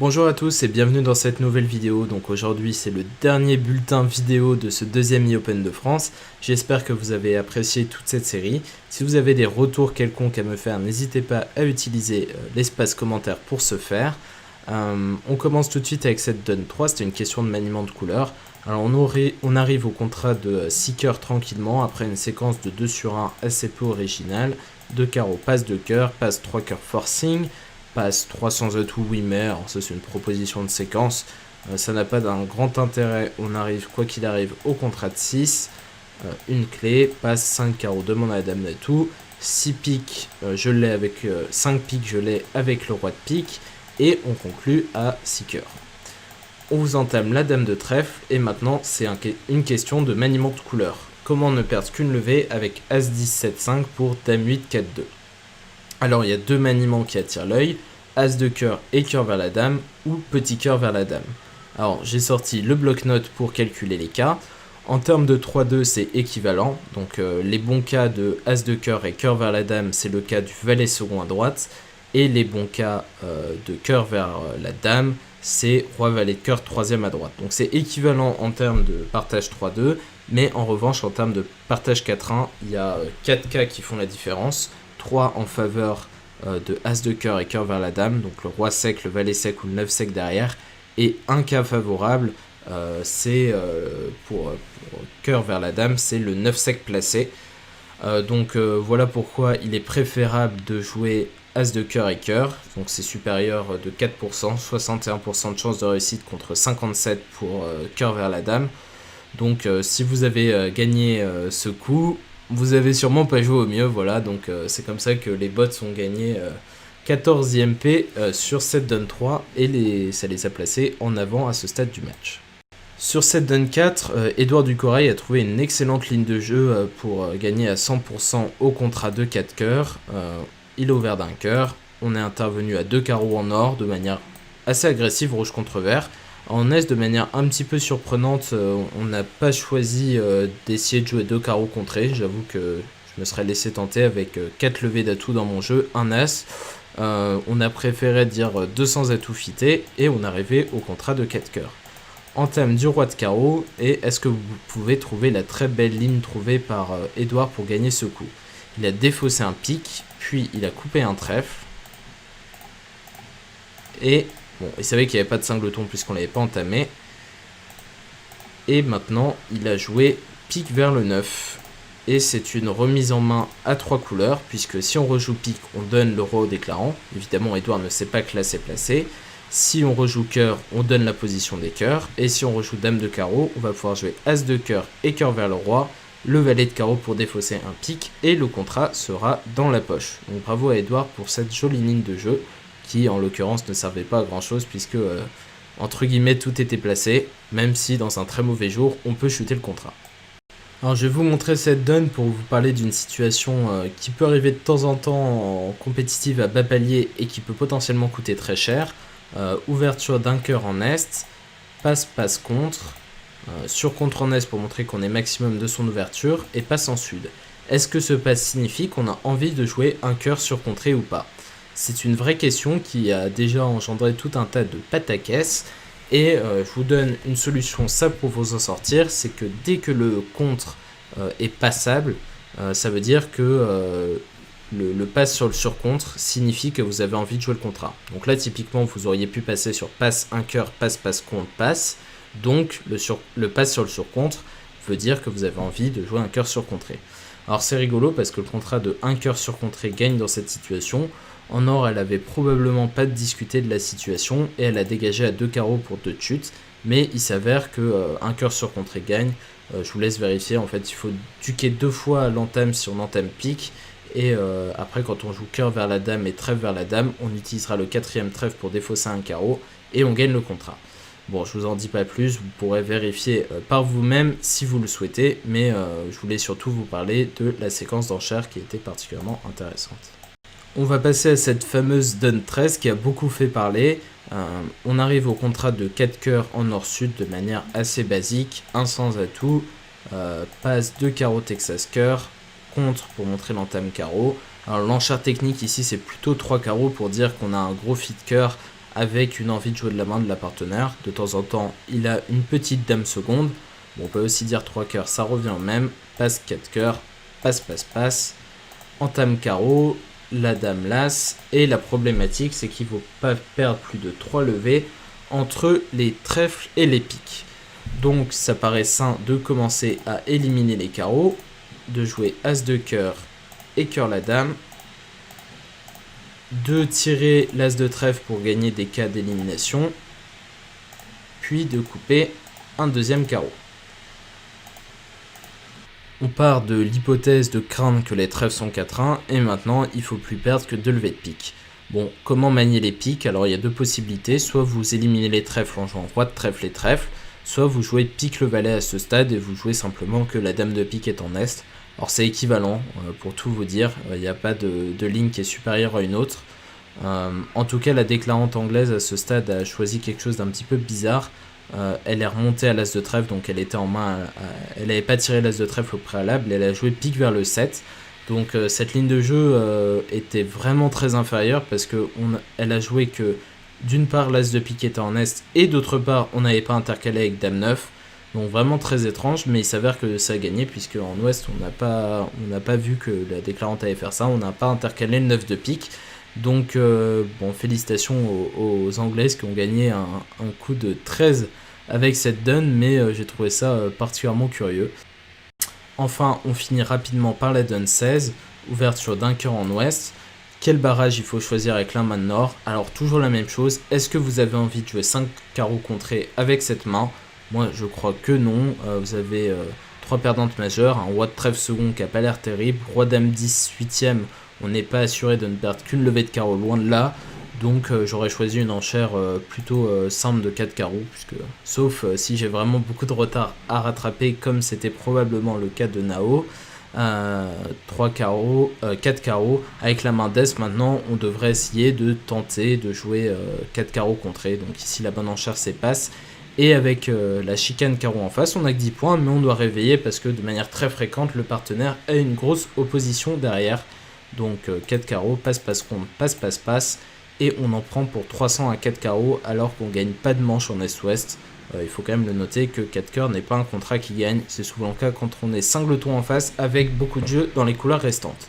Bonjour à tous et bienvenue dans cette nouvelle vidéo. Donc aujourd'hui c'est le dernier bulletin vidéo de ce deuxième e-Open de France. J'espère que vous avez apprécié toute cette série. Si vous avez des retours quelconques à me faire, n'hésitez pas à utiliser l'espace commentaire pour ce faire. On commence tout de suite avec cette Dun 3, c'était une question de maniement de couleurs. Alors on arrive au contrat de 6 cœurs tranquillement après une séquence de 2 sur 1 assez peu originale. 2 carreaux, passe de cœur, passe 3 cœurs forcing. Passe 300 atouts, oui mais, alors ça c'est une proposition de séquence, ça n'a pas d'un grand intérêt, on arrive quoi qu'il arrive au contrat de 6, une clé, passe 5 carreaux, demande à la dame d'atout, 6 piques, je l'ai avec 5 piques, je l'ai avec le roi de pique, et on conclut à 6 cœurs. On vous entame la dame de trèfle, et maintenant c'est une question de maniement de couleur. Comment ne perdre qu'une levée avec As 10, 7, 5 pour Dame 8, 4, 2. Alors il y a deux maniements qui attirent l'œil, As de cœur et cœur vers la dame, ou petit cœur vers la dame. Alors j'ai sorti le bloc-notes pour calculer les cas. En termes de 3-2 c'est équivalent, donc les bons cas de As de cœur et cœur vers la dame c'est le cas du valet second à droite, et les bons cas de cœur vers la dame c'est roi valet de cœur troisième à droite. Donc c'est équivalent en termes de partage 3-2, mais en revanche en termes de partage 4-1, il y a 4 cas qui font la différence. 3 en faveur de As de cœur et cœur vers la dame, donc le roi sec, le valet sec ou le 9 sec derrière, et un cas favorable, c'est pour cœur vers la dame, c'est le 9 sec placé. Donc voilà pourquoi il est préférable de jouer As de cœur et cœur, donc c'est supérieur de 4%, 61% de chance de réussite contre 57% pour cœur vers la dame. Donc si vous avez gagné ce coup, vous avez sûrement pas joué au mieux, voilà, donc c'est comme ça que les bots ont gagné 14 IMP sur cette Dun 3 et ça les a placés en avant à ce stade du match. Sur cette Dun 4, Edouard Ducorail a trouvé une excellente ligne de jeu pour gagner à 100% au contrat de 4 cœurs. Il a ouvert d'un cœur, on est intervenu à 2 carreaux en or de manière assez agressive, rouge contre vert. En As, de manière un petit peu surprenante, on n'a pas choisi d'essayer de jouer 2 carreaux contrés. J'avoue que je me serais laissé tenter avec 4 levées d'atouts dans mon jeu, un As. On a préféré dire 200 atouts fités et on est arrivé au contrat de 4 cœurs. En termes du roi de carreau, et est-ce que vous pouvez trouver la très belle ligne trouvée par Edouard pour gagner ce coup? Il a défaussé un pic, puis il a coupé un trèfle. Et bon, il savait qu'il n'y avait pas de singleton puisqu'on ne l'avait pas entamé. Et maintenant, il a joué pique vers le 9. Et c'est une remise en main à 3 couleurs, puisque si on rejoue pique, on donne le roi au déclarant. Évidemment, Edouard ne sait pas que là c'est placé. Si on rejoue cœur, on donne la position des cœurs. Et si on rejoue dame de carreau, on va pouvoir jouer As de cœur et cœur vers le roi. Le valet de carreau pour défausser un pique. Et le contrat sera dans la poche. Donc bravo à Edouard pour cette jolie ligne de jeu, qui en l'occurrence ne servait pas à grand chose puisque entre guillemets tout était placé, même si dans un très mauvais jour on peut chuter le contrat. Alors je vais vous montrer cette Dun pour vous parler d'une situation qui peut arriver de temps en temps en compétitive à bas palier et qui peut potentiellement coûter très cher. Ouverture d'un cœur en Est, passe contre, sur contre en Est pour montrer qu'on est maximum de son ouverture et passe en Sud. Est-ce que ce passe signifie qu'on a envie de jouer un cœur surcontré ou pas? C'est une vraie question qui a déjà engendré tout un tas de pataquès et je vous donne une solution simple pour vous en sortir, c'est que dès que le contre est passable, ça veut dire que le pass sur le surcontre signifie que vous avez envie de jouer le contrat. Donc là typiquement vous auriez pu passer sur passe un cœur, passe contre, passe, donc le pass sur le surcontre veut dire que vous avez envie de jouer un cœur surcontré. Alors c'est rigolo parce que le contrat de 1 cœur surcontré gagne dans cette situation. En or, elle avait probablement pas discuté de la situation et elle a dégagé à 2 carreaux pour 2 chutes, mais il s'avère que un cœur surcontré gagne. Je vous laisse vérifier, en fait il faut duquer 2 fois l'entame si on entame pique, et après quand on joue cœur vers la dame et trèfle vers la dame, on utilisera le 4e trèfle pour défausser un carreau et on gagne le contrat. Bon, je vous en dis pas plus, vous pourrez vérifier par vous-même si vous le souhaitez, mais je voulais surtout vous parler de la séquence d'enchères qui était particulièrement intéressante. On va passer à cette fameuse Dun 13 qui a beaucoup fait parler. On arrive au contrat de 4 cœurs en nord-sud de manière assez basique, un sans atout, passe 2 carreaux Texas cœur, contre pour montrer l'entame carreau. Alors l'enchère technique ici c'est plutôt 3 carreaux pour dire qu'on a un gros fit cœur avec une envie de jouer de la main de la partenaire. De temps en temps, il a une petite dame seconde. Bon, on peut aussi dire 3 cœurs, ça revient au même. Passe 4 cœurs, passe. Entame carreau, la dame l'as. Et la problématique, c'est qu'il ne faut pas perdre plus de 3 levées entre les trèfles et les piques. Donc ça paraît sain de commencer à éliminer les carreaux, de jouer as de cœur et cœur la dame, de tirer l'as de trèfle pour gagner des cas d'élimination, puis de couper un deuxième carreau. On part de l'hypothèse de craindre que les trèfles sont 4-1 et maintenant il faut plus perdre que 2 levées de pique. Bon, comment manier les piques? Alors il y a deux possibilités, soit vous éliminez les trèfles en jouant roi de trèfle et trèfle, soit vous jouez pique le valet à ce stade et vous jouez simplement que la dame de pique est en est. Alors c'est équivalent, pour tout vous dire, il n'y a pas de ligne qui est supérieure à une autre. En tout cas, la déclarante anglaise à ce stade a choisi quelque chose d'un petit peu bizarre. Elle est remontée à l'as de trèfle, donc elle était en main, elle n'avait pas tiré l'as de trèfle au préalable, elle a joué pique vers le 7. Donc cette ligne de jeu était vraiment très inférieure parce qu'elle a joué que d'une part l'as de pique était en est et d'autre part on n'avait pas intercalé avec dame 9. Donc vraiment très étrange, mais il s'avère que ça a gagné puisque en ouest on n'a pas vu que la déclarante allait faire ça, on n'a pas intercalé le 9 de pique. Donc bon, félicitations aux Anglaises qui ont gagné un coup de 13 avec cette donne, mais j'ai trouvé ça particulièrement curieux. Enfin, on finit rapidement par la donne 16, ouverture d'un cœur en ouest. Quel barrage il faut choisir avec la main de nord? Alors toujours la même chose, est-ce que vous avez envie de jouer 5 carreaux contrés avec cette main? Moi je crois que non, vous avez 3 perdantes majeures, un roi de trèfle second qui n'a pas l'air terrible, roi dame 10 8ème, on n'est pas assuré de ne perdre qu'une levée de carreau, loin de là. Donc j'aurais choisi une enchère plutôt simple de 4 carreaux, sauf si j'ai vraiment beaucoup de retard à rattraper, comme c'était probablement le cas de Nao. 3 carreaux, 4 carreaux. Avec la main d'Est maintenant, on devrait essayer de tenter de jouer 4 carreaux contrés. Donc ici la bonne enchère c'est passe. Et avec la chicane carreau en face, on a que 10 points, mais on doit réveiller parce que de manière très fréquente, le partenaire a une grosse opposition derrière. Donc 4 carreaux, passe, compte, passe. Et on en prend pour 300 à 4 carreaux alors qu'on gagne pas de manche en Est-Ouest. Il faut quand même le noter que 4 cœurs n'est pas un contrat qui gagne. C'est souvent le cas quand on est singleton en face avec beaucoup de jeux dans les couleurs restantes.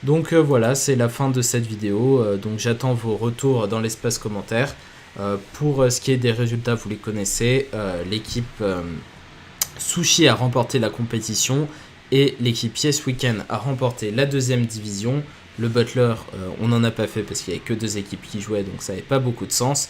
Donc voilà, c'est la fin de cette vidéo. Donc j'attends vos retours dans l'espace commentaire. Pour ce qui est des résultats, vous les connaissez. L'équipe Sushi a remporté la compétition et l'équipe Yes Weekend a remporté la deuxième division. Le Butler, on n'en a pas fait parce qu'il n'y avait que 2 équipes qui jouaient, donc ça n'avait pas beaucoup de sens.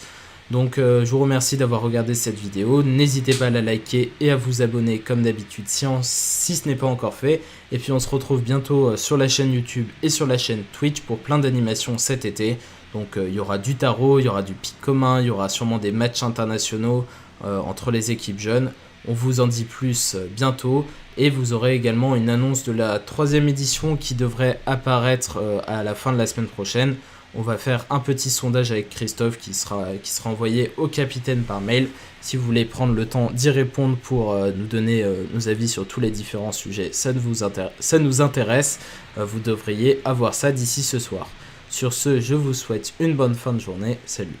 Donc je vous remercie d'avoir regardé cette vidéo. N'hésitez pas à la liker et à vous abonner comme d'habitude si ce n'est pas encore fait. Et puis on se retrouve bientôt sur la chaîne YouTube et sur la chaîne Twitch pour plein d'animations cet été. Donc il y aura du tarot, il y aura du pic commun, il y aura sûrement des matchs internationaux entre les équipes jeunes. On vous en dit plus bientôt. Et vous aurez également une annonce de la 3e édition qui devrait apparaître à la fin de la semaine prochaine. On va faire un petit sondage avec Christophe qui sera envoyé au capitaine par mail. Si vous voulez prendre le temps d'y répondre pour nous donner nos avis sur tous les différents sujets, ça nous intéresse. Vous devriez avoir ça d'ici ce soir. Sur ce, je vous souhaite une bonne fin de journée. Salut!